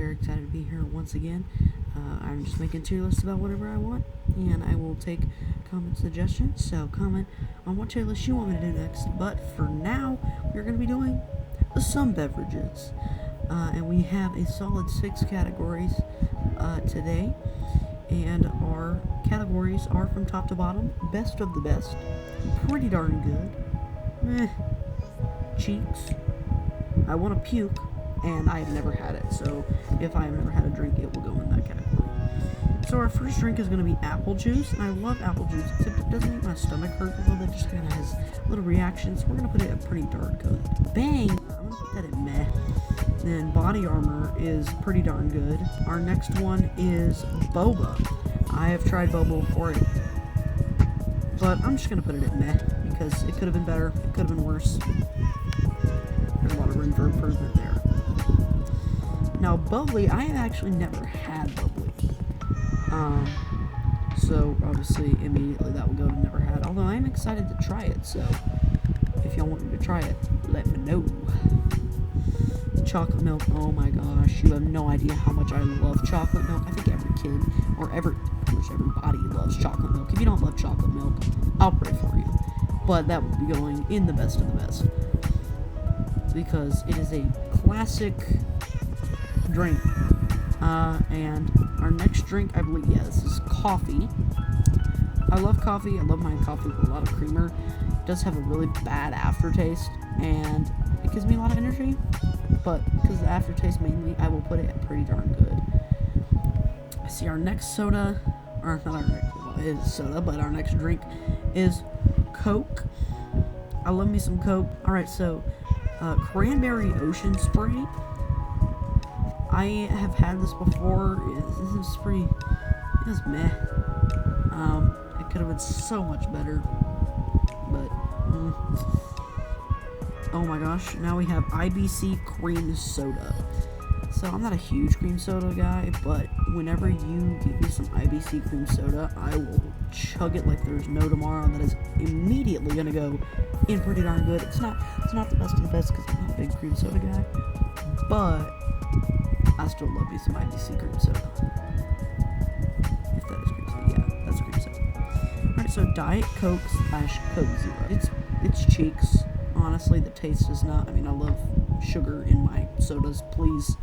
very excited to be here once again. I'm just making tier lists about whatever I want, and I will take comment suggestions, so comment on what tier list you want me to do next. But for now, we're going to be doing some beverages. And we have a solid 6 categories today, and our categories are from top to bottom: best of the best, pretty darn good, cheeks, I want to puke, and I have never had it, so if I have never had a drink, it will go in that category. So our first drink is going to be apple juice, and I love apple juice, except it doesn't make my stomach hurt a little bit, just kind of has little reactions. We're going to put it at pretty darn good. Bang! I'm going to put that at meh. Then Body Armor is pretty darn good. Our next one is Boba. I have tried Boba before, but I'm just going to put it at meh, because it could have been better, it could have been worse. There's a lot of room for improvement there. Now, bubbly, I have actually never had bubbly. So obviously, immediately that will go to never had. Although I am excited to try it, so if y'all want me to try it, let me know. Chocolate milk, oh my gosh, you have no idea how much I love chocolate milk. I think every kid, or everybody loves chocolate milk. If you don't love chocolate milk, I'll pray for you. But that will be going in the best of the best, because it is a classic drink. And our next drink, I believe, this is coffee. I love coffee. I love my coffee with a lot of creamer. It does have a really bad aftertaste, and it gives me a lot of energy, but because of the aftertaste mainly, I will put it at pretty darn good. I see our next soda, or not our next, well, it is soda, but our next drink is Coke. I love me some Coke. Alright, so Cranberry Ocean Spray. I have had this before. This is pretty, it was meh. It could have been so much better, but oh my gosh, now we have IBC cream soda. So I'm not a huge cream soda guy, but whenever you give me some IBC cream soda, I will chug it like there's no tomorrow. That is immediately gonna go in pretty darn good. It's not the best of the best because I'm not a big cream soda guy, but I still love me some IBC cream soda. If that is cream soda, yeah, that's cream soda. Alright, so Diet Coke / Coke Zero. It's cheeks. Honestly, the taste is not. I mean, I love sugar in my sodas, please.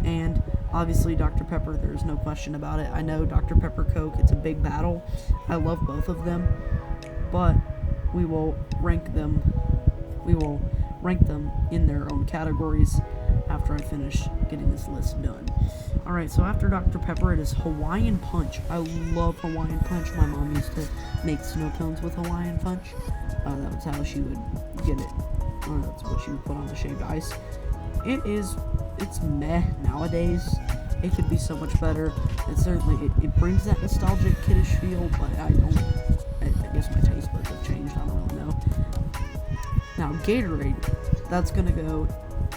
And obviously, Dr. Pepper, there's no question about it. I know Dr. Pepper Coke, it's a big battle. I love both of them, but we will rank them. We will rank them in their own categories after I finish getting this list done. Alright, so after Dr. Pepper, it is Hawaiian Punch. I love Hawaiian Punch. My mom used to make snow cones with Hawaiian Punch. That was how she would get it. Or that's what she would put on the shaved ice. It's meh nowadays. It could be so much better. It certainly, it brings that nostalgic kiddish feel, but I guess my taste buds have changed. I don't really know. Now, Gatorade, that's gonna go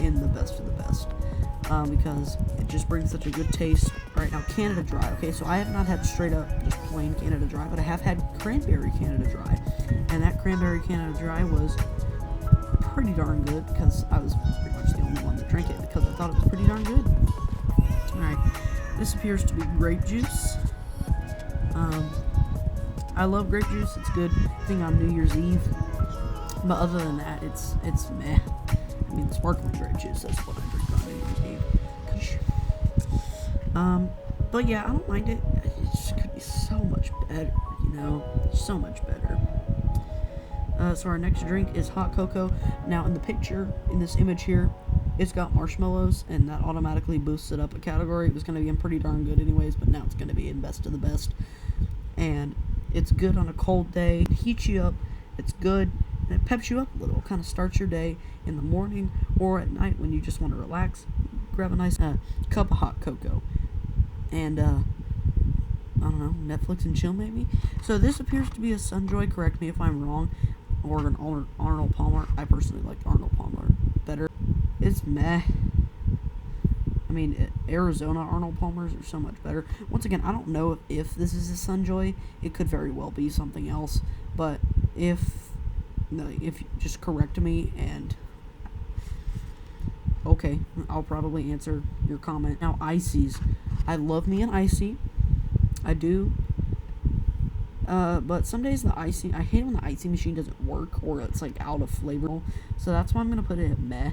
in the best of the best, because it just brings such a good taste. Alright, now Canada Dry. Okay, so I have not had straight up just plain Canada Dry, but I have had Cranberry Canada Dry, and that Cranberry Canada Dry was pretty darn good, because I was pretty much the only one to drink it, because I thought it was pretty darn good. Alright, this appears to be grape juice. I love grape juice. It's good thing on New Year's Eve, but other than that, it's meh. I mean, sparkling grape juice, that's what I drink on New Year's Eve. But yeah, I don't mind it. It just could be so much better, you know? So much better. So our next drink is hot cocoa. Now, in the picture, in this image here, it's got marshmallows, and that automatically boosts it up a category. It was going to be in pretty darn good anyways, but now it's going to be in best of the best. And it's good on a cold day. It heats you up. It's good. And it peps you up a little. It kind of starts your day in the morning or at night when you just want to relax. Grab a nice cup of hot cocoa. And, I don't know, Netflix and chill maybe? So this appears to be a Sunjoy, correct me if I'm wrong, or an Arnold Palmer. I personally like Arnold Palmer better. It's meh. I mean, Arizona Arnold Palmers are so much better. Once again, I don't know if this is a Sunjoy. It could very well be something else. But if you just correct me, and okay. Okay, I'll probably answer your comment. Now, ices. I love me an icy. I do. But some days the icy, I hate when the icy machine doesn't work or it's like out of flavor. So that's why I'm gonna put it at meh.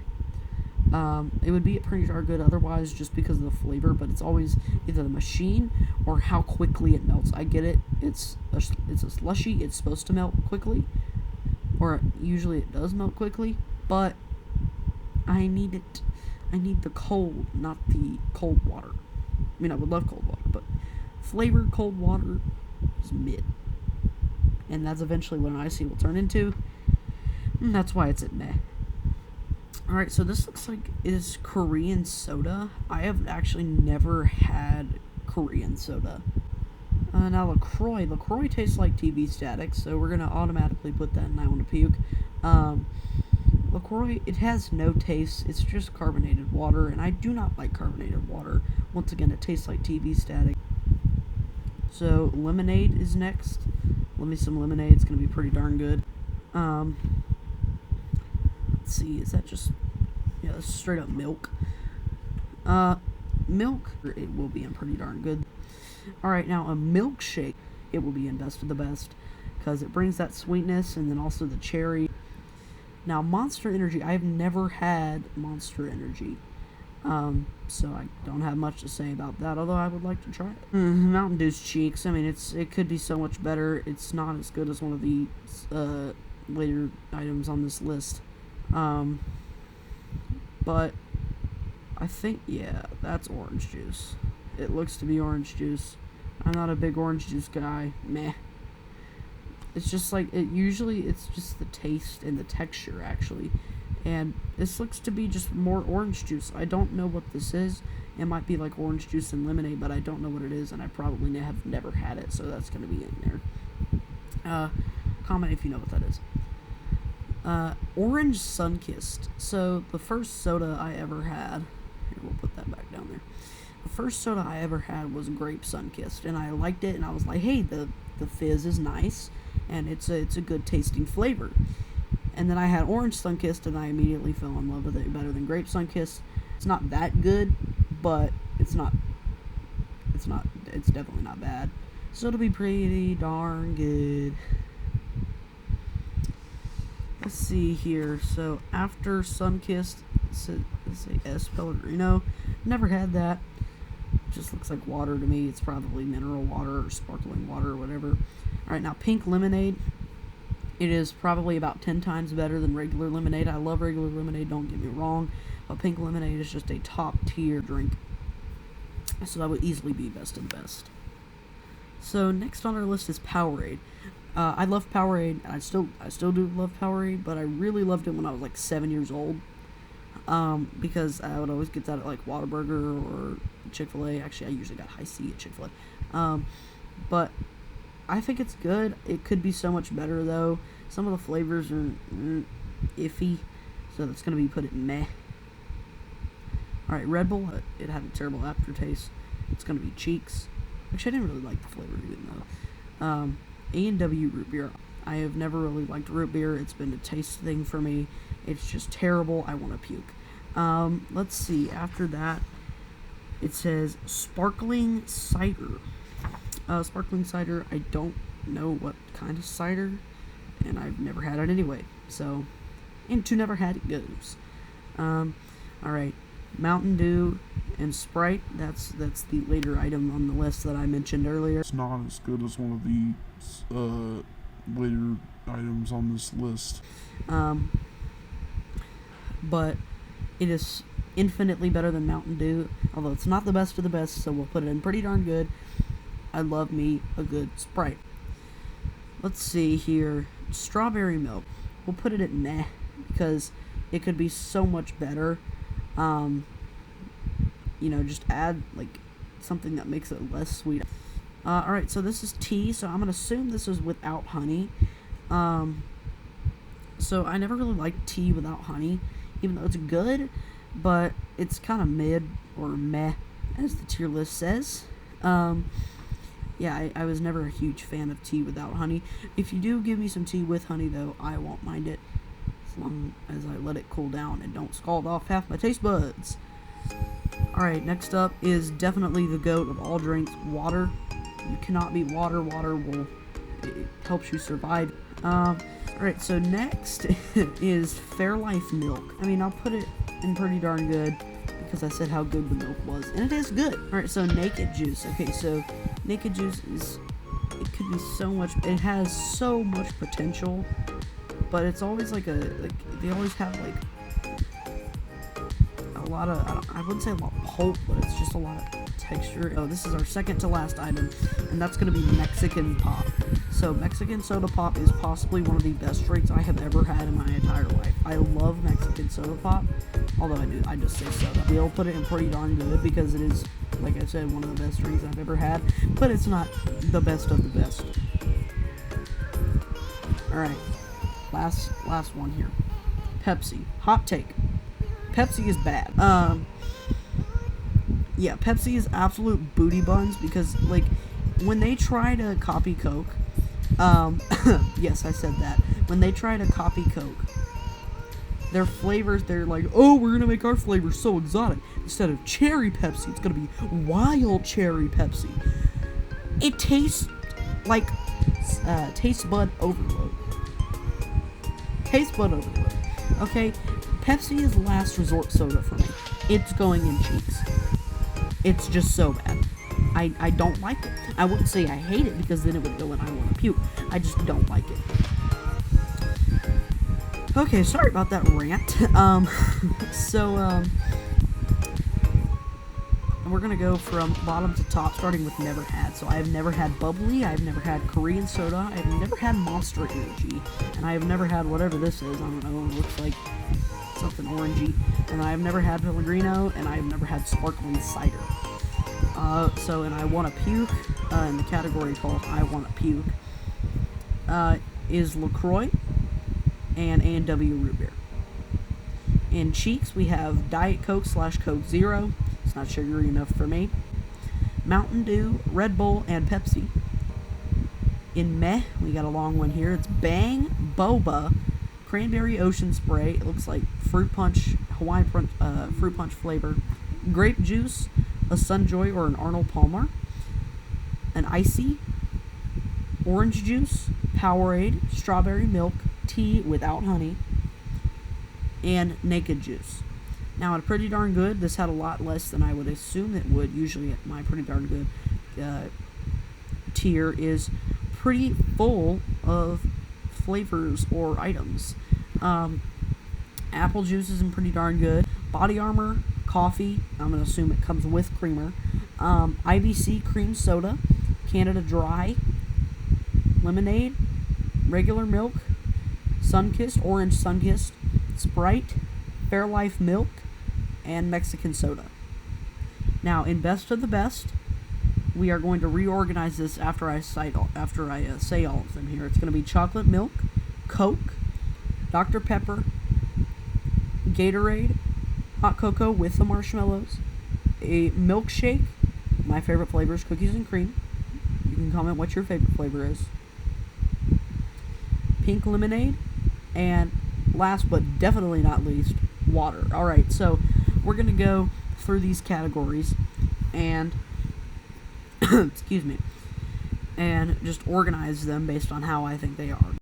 It would be pretty darn good otherwise just because of the flavor, but it's always either the machine or how quickly it melts. I get it. It's a slushy. It's supposed to melt quickly, or usually it does melt quickly, but I need it. I need the cold, not the cold water. I mean, I would love cold water, but flavored cold water is mid. And that's eventually what an icy will turn into. And that's why it's at meh. Alright, so this looks like is Korean soda. I have actually never had Korean soda. Now LaCroix. LaCroix tastes like TV static, so we're going to automatically put that in I want to puke. LaCroix, it has no taste. It's just carbonated water, and I do not like carbonated water. Once again, it tastes like TV static. So lemonade is next. Love me some lemonade. It's going to be pretty darn good. Let's see, is that just, yeah, that's straight up milk. Milk, it will be in pretty darn good. Alright, now a milkshake, it will be in best of the best, because it brings that sweetness and then also the cherry. Now, Monster Energy, I've never had Monster Energy, so I don't have much to say about that, although I would like to try it. Mountain Dew's cheeks, I mean, it could be so much better. It's not as good as one of the later items on this list. But I think, yeah, that's orange juice. It looks to be orange juice. I'm not a big orange juice guy. Meh. It's just like, it's just the taste and the texture, actually. And this looks to be just more orange juice. I don't know what this is. It might be like orange juice and lemonade, but I don't know what it is, and I probably have never had it, so that's going to be in there. Comment if you know what that is. Orange Sunkissed. So, the first soda I ever had, here, we'll put that back down there. The first soda I ever had was Grape Sunkissed, and I liked it, and I was like, hey, the fizz is nice, and it's a good tasting flavor. And then I had Orange Sunkissed, and I immediately fell in love with it better than Grape Sunkissed. It's not that good, but it's definitely not bad. So it'll be pretty darn good. Let's see here. So after Sunkissed, let's say S Pellegrino. Never had that. Just looks like water to me. It's probably mineral water or sparkling water or whatever. Alright, now Pink Lemonade. It is probably about 10 times better than regular lemonade. I love regular lemonade, don't get me wrong. But Pink Lemonade is just a top tier drink. So that would easily be best of the best. So next on our list is Powerade. I love Powerade, and I still do love Powerade, but I really loved it when I was like 7 years old. Because I would always get that at like Whataburger or Chick-fil-A. Actually, I usually got High C at Chick-fil-A. But I think it's good. It could be so much better though. Some of the flavors are iffy, so that's gonna be put at meh. Alright, Red Bull, it had a terrible aftertaste. It's gonna be Cheeks. Actually, I didn't really like the flavor even though. A&W root beer. I have never really liked root beer. It's been a taste thing for me. It's just terrible. I want to puke. Let's see. After that, it says Sparkling Cider. Sparkling cider, I don't know what kind of cider, and I've never had it anyway. So, and to never had it goes. Alright. Mountain Dew and Sprite, that's the later item on the list that I mentioned earlier. It's not as good as one of the later items on this list. But it is infinitely better than Mountain Dew, although it's not the best of the best, so we'll put it in pretty darn good. I love me a good Sprite. Let's see here. Strawberry milk. We'll put it at meh, because it could be so much better. You know, just add, like, something that makes it less sweet. Alright, so this is tea, so I'm going to assume this is without honey. So I never really liked tea without honey, even though it's good, but it's kind of mid, or meh, as the tier list says. Yeah, I was never a huge fan of tea without honey. If you do give me some tea with honey, though, I won't mind it. long as I let it cool down and don't scald off half my taste buds. Alright, next up is definitely the goat of all drinks, water. You cannot beat water. It helps you survive. Alright, so next is Fairlife milk. I mean, I'll put it in pretty darn good because I said how good the milk was, and it is good. Alright, so Naked Juice. Okay, so Naked Juice it could be so much, it has so much potential, but it's always they always have like a lot of, I wouldn't say a lot of pulp, but it's just a lot of texture. Oh, this is our second to last item, and that's going to be Mexican Pop. So Mexican Soda Pop is possibly one of the best drinks I have ever had in my entire life. I love Mexican Soda Pop, although I just say soda. We'll put it in pretty darn good because it is, like I said, one of the best drinks I've ever had, but it's not the best of the best. Alright, last one here. Pepsi. Hot take. Pepsi is bad. Yeah, Pepsi is absolute booty buns because, like, when they try to copy Coke, yes, I said that. When they try to copy Coke, their flavors, they're like, oh, we're gonna make our flavor so exotic. Instead of cherry Pepsi, it's gonna be wild cherry Pepsi. It tastes like taste bud overload. Taste bud overload. Okay, Pepsi is last resort soda for me. It's going in cheeks. It's just so bad. I don't like it. I wouldn't say I hate it because then it would go and I want to puke. I just don't like it. Okay, sorry about that rant. We're gonna go from bottom to top, starting with never had. So I've never had bubbly, I've never had Korean soda, I've never had Monster Energy, and I have never had whatever this is. I don't know, it looks like something orangey. And I've never had Pellegrino, and I've never had sparkling cider. And I want to puke, in the category called I want to puke, is LaCroix and A&W root beer. In cheeks, we have Diet Coke / Coke Zero. It's not sugary enough for me. Mountain Dew, Red Bull, and Pepsi. In meh, we got a long one here. It's Bang, Boba, Cranberry Ocean Spray. It looks like fruit punch, Hawaiian fruit punch flavor. Grape juice, a Sunjoy or an Arnold Palmer. An Icy, orange juice, Powerade, strawberry milk, tea without honey, and Naked Juice. Now, at Pretty Darn Good, this had a lot less than I would assume it would. Usually at my Pretty Darn Good tier is pretty full of flavors or items. Apple juice is Pretty Darn Good. Body Armor, coffee, I'm going to assume it comes with creamer. IBC cream soda, Canada Dry, lemonade, regular milk, Sunkissed, orange Sunkissed, Sprite, Fairlife milk, and Mexican soda. Now, in best of the best, we are going to reorganize this after I say all of them here. It's going to be chocolate milk, Coke, Dr. Pepper, Gatorade, hot cocoa with the marshmallows, a milkshake. My favorite flavor is cookies and cream. You can comment what your favorite flavor is. Pink lemonade, and last but definitely not least, water. Alright, so we're going to go through these categories and excuse me, and just organize them based on how I think they are.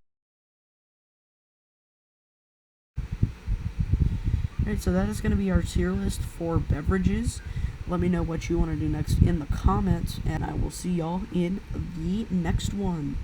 Alright, so that is going to be our tier list for beverages. Let me know what you want to do next in the comments, and I will see y'all in the next one.